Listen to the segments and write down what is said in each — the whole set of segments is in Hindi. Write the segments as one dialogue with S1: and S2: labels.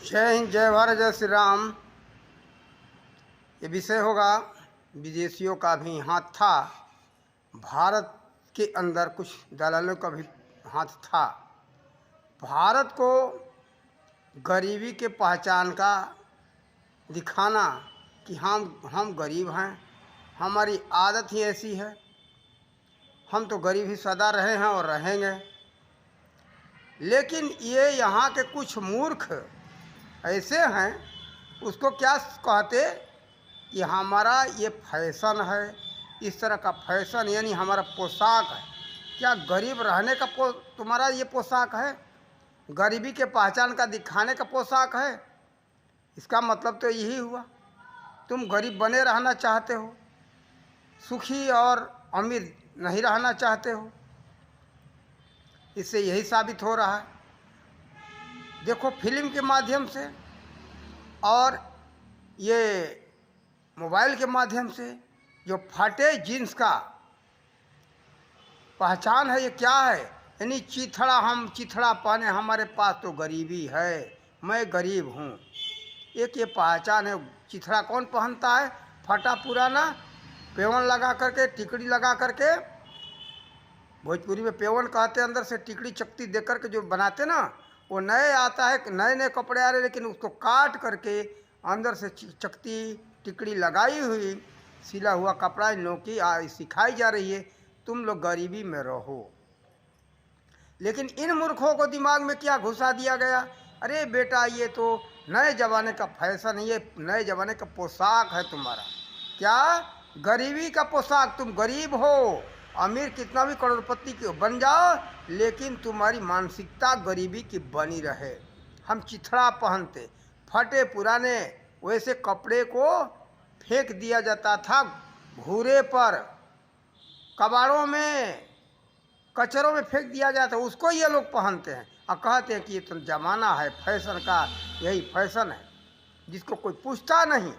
S1: जय हिंद, जय भारत, जय श्री राम। ये विषय होगा विदेशियों का भी हाथ था, भारत के अंदर कुछ दलालों का भी हाथ था। भारत को गरीबी के पहचान का दिखाना कि हम गरीब हैं, हमारी आदत ही ऐसी है, हम तो गरीब ही सदा रहे हैं और रहेंगे। लेकिन ये यहाँ के कुछ मूर्ख ऐसे हैं, उसको क्या कहते कि हमारा ये फैशन है, इस तरह का फैशन यानी हमारा पोशाक है। क्या गरीब रहने का तुम्हारा ये पोशाक है? गरीबी के पहचान का दिखाने का पोशाक है? इसका मतलब तो यही हुआ, तुम गरीब बने रहना चाहते हो, सुखी और अमीर नहीं रहना चाहते हो। इससे यही साबित हो रहा है। देखो, फिल्म के माध्यम से और ये मोबाइल के माध्यम से जो फटे जीन्स का पहचान है, ये क्या है? यानी चिथड़ा, हम चिथड़ा पहने, हमारे पास तो गरीबी है, मैं गरीब हूँ। एक ये पहचान है। चिथड़ा कौन पहनता है? फटा पुराना पेवन लगा करके, टिकड़ी लगा करके, भोजपुरी में पेवन कहते हैं, अंदर से टिकड़ी चकती दे करके जो बनाते ना, वो नए आता है, नए नए कपड़े आ रहे, लेकिन उसको काट करके अंदर से चकती टिकड़ी लगाई हुई सिला हुआ कपड़ा नोकी सिखाई जा रही है। तुम लोग गरीबी में रहो। लेकिन इन मूर्खों को दिमाग में क्या घुसा दिया गया? अरे बेटा, ये तो नए ज़माने का फैशन है, ये नए ज़माने का पोशाक है तुम्हारा। क्या? गरीबी का पोशाक। तुम गरीब हो, अमीर कितना भी करोड़पति के बन जाओ, लेकिन तुम्हारी मानसिकता गरीबी की बनी रहे। हम चिथड़ा पहनते, फटे पुराने वैसे कपड़े को फेंक दिया जाता था घूरे पर, कबाड़ों में, कचरों में फेंक दिया जाता है। उसको ये लोग पहनते हैं और कहते हैं कि ये तो ज़माना है फैशन का, यही फैशन है। जिसको कोई पूछता नहीं,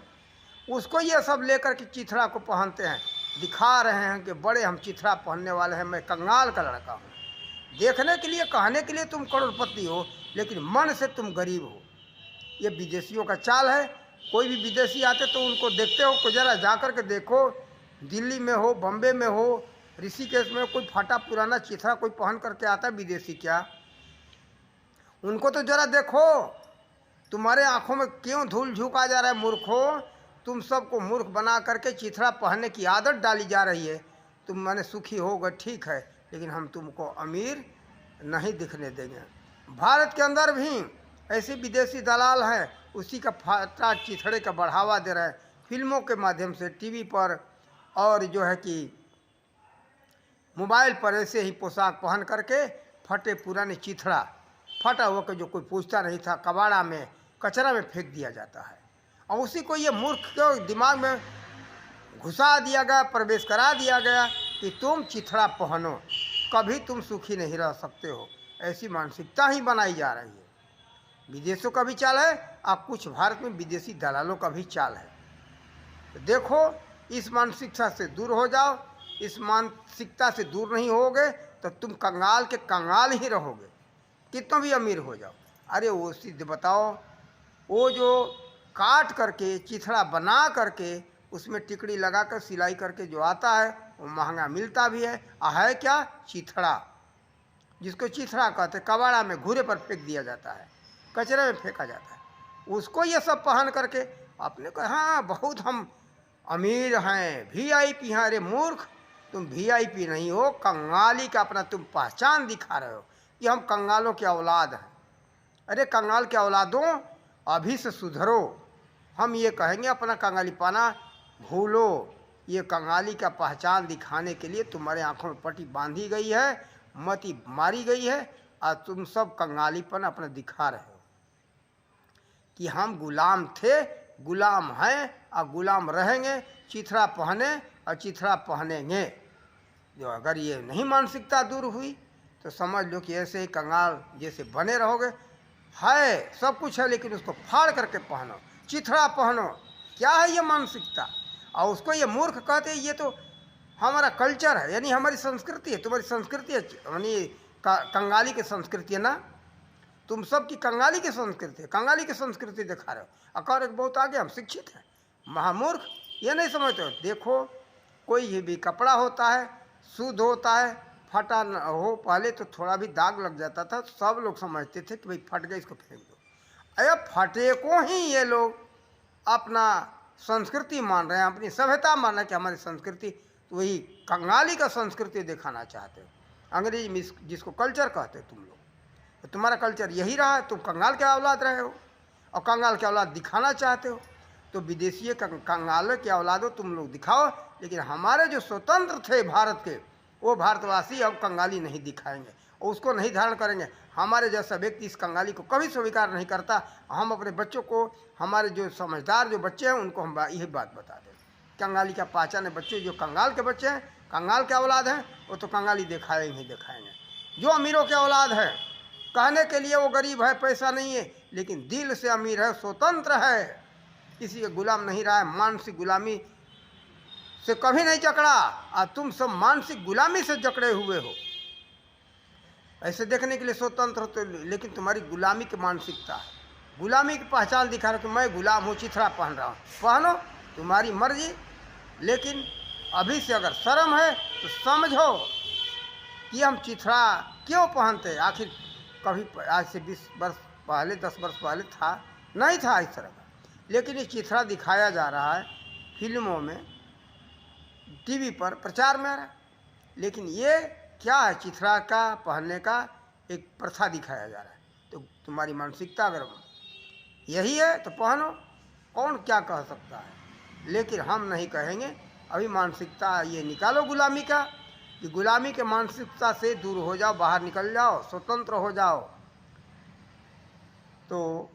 S1: उसको ये सब लेकर के चिथड़ा को पहनते हैं, दिखा रहे हैं कि बड़े हम चिथड़ा पहनने वाले हैं, मैं कंगाल का लड़का हूँ। देखने के लिए, कहने के लिए तुम करोड़पति हो, लेकिन मन से तुम गरीब हो। ये विदेशियों का चाल है। कोई भी विदेशी आते तो उनको देखते हो, को जरा जा कर के देखो, दिल्ली में हो, बम्बे में हो, ऋषिकेश में कोई फटा पुराना चिथड़ा कोई पहन करके आता है विदेशी क्या? उनको तो जरा देखो। तुम्हारे आंखों में क्यों धूल झोंका जा रहा है मूर्खों? तुम सबको मूर्ख बना करके चिथड़ा पहनने की आदत डाली जा रही है। तुम माने सुखी होगा, ठीक है, लेकिन हम तुमको अमीर नहीं दिखने देंगे। भारत के अंदर भी ऐसे विदेशी दलाल हैं, उसी का फटा चिथड़े का बढ़ावा दे रहे हैं, फिल्मों के माध्यम से, टीवी पर, और जो है कि मोबाइल पर ऐसे ही पोशाक पहन करके फटे पुराने चिथड़ा, फटा हुआ के जो कोई पूछता नहीं था, कबाड़ा में, कचरा में फेंक दिया जाता है। और उसी को ये मूर्ख के दिमाग में घुसा दिया गया, प्रवेश करा दिया गया कि तुम चिथड़ा पहनो, कभी तुम सुखी नहीं रह सकते हो। ऐसी मानसिकता ही बनाई जा रही है। विदेशों का भी चाल है और कुछ भारत में विदेशी दलालों का भी चाल है। तो देखो, इस मानसिकता से दूर हो जाओ। इस मानसिकता से दूर नहीं होगे तो तुम कंगाल के कंगाल ही रहोगे, कितना भी अमीर हो जाओ। अरे वो सिद्ध बताओ, वो जो काट करके चिथड़ा बना करके उसमें टिकड़ी लगा कर सिलाई करके जो आता है, वो महंगा मिलता भी है क्या? चिथड़ा, जिसको चिथड़ा कहते, कबाड़ा में घूरे पर फेंक दिया जाता है, कचरे में फेंका जाता है। उसको ये सब पहन करके आपने कहा हाँ बहुत हम अमीर हैं, वीआईपी हैं। अरे मूर्ख, तुम वीआईपी नहीं हो, कंगाली का अपना तुम पहचान दिखा रहे हो कि हम कंगालों के औलाद हैं। अरे कंगाल के औलादों, अभी से सुधरो। हम ये कहेंगे अपना कंगालीपना भूलो। ये कंगाली का पहचान दिखाने के लिए तुम्हारे आंखों में पट्टी बांधी गई है, मती मारी गई है, और तुम सब कंगालीपन अपना दिखा रहे हो कि हम गुलाम थे, गुलाम हैं और गुलाम रहेंगे। चिथड़ा पहने और चिथड़ा पहनेंगे। जो अगर ये नहीं मानसिकता दूर हुई तो समझ लो कि ऐसे ही कंगाल जैसे बने रहोगे। है सब कुछ है, लेकिन उसको फाड़ करके पहनो, चिथड़ा पहनो। क्या है ये मानसिकता? और उसको ये मूर्ख कहते हैं ये तो हमारा कल्चर है, यानी हमारी संस्कृति है। तुम्हारी संस्कृति है, यानी कंगाली की संस्कृति है ना। तुम सब की कंगाली की संस्कृति है, कंगाली की संस्कृति दिखा रहे हो। अकार एक बहुत आगे, हम शिक्षित हैं, महामूर्ख ये नहीं समझते हो। देखो कोई भी कपड़ा होता है, शुद्ध होता है, फटा न हो, पहले तो थोड़ा भी दाग लग जाता था, सब लोग समझते थे कि भाई फट गया, इसको फेंक दो। अरे फटे को ही ये लोग अपना संस्कृति मान रहे हैं, अपनी सभ्यता मान रहे हैं कि हमारी संस्कृति, तो वही कंगाली का संस्कृति दिखाना चाहते हो। अंग्रेजी में जिसको कल्चर कहते हो तुम लोग, तो तुम्हारा कल्चर यही रहा है, तुम कंगाल के औलाद रहे हो और कंगाल के औलाद दिखाना चाहते हो। तो विदेशी कंगाल के औलादों तुम लोग दिखाओ, लेकिन हमारे जो स्वतंत्र थे भारत के, वो भारतवासी अब कंगाली नहीं दिखाएंगे और उसको नहीं धारण करेंगे। हमारे जैसा व्यक्ति इस कंगाली को कभी स्वीकार नहीं करता। हम अपने बच्चों को, हमारे जो समझदार जो बच्चे हैं, उनको हम यही बात बता दें, कंगाली का पहचान है। बच्चे जो कंगाल के बच्चे हैं, कंगाल के औलाद हैं, वो तो कंगाली दिखाएंगे ही दिखाएंगे। जो अमीरों के औलाद है, कहने के लिए वो गरीब है, पैसा नहीं है, लेकिन दिल से अमीर है, स्वतंत्र है, किसी के गुलाम नहीं रहा है, मानसिक गुलामी से कभी नहीं जकड़ा। और तुम सब मानसिक गुलामी से जकड़े हुए हो। ऐसे देखने के लिए स्वतंत्र हो तो, लेकिन तुम्हारी गुलामी की मानसिकता है, गुलामी की पहचान दिखा रहे हो कि मैं गुलाम हूँ, चिथड़ा पहन रहा हूँ, पहनो, तुम्हारी मर्जी। लेकिन अभी से अगर शर्म है तो समझो कि हम चिथड़ा क्यों पहनते। आखिर कभी आज से 20 वर्ष पहले, 10 वर्ष पहले था नहीं था इस तरह का, लेकिन ये चिथड़ा दिखाया जा रहा है फिल्मों में, टीवी पर प्रचार में आ रहा है। लेकिन ये क्या है, चिथड़ा का पहनने का एक प्रथा दिखाया जा रहा है। तो तुम्हारी मानसिकता अगर यही है तो पहनो, कौन क्या कह सकता है। लेकिन हम नहीं कहेंगे। अभी मानसिकता ये निकालो गुलामी का, कि गुलामी के मानसिकता से दूर हो जाओ, बाहर निकल जाओ, स्वतंत्र हो जाओ। तो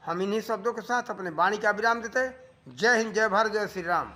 S1: हम इन्हीं शब्दों के साथ अपने वाणी का विराम देते हैं। जय हिंद, जय भारत, जय श्री राम।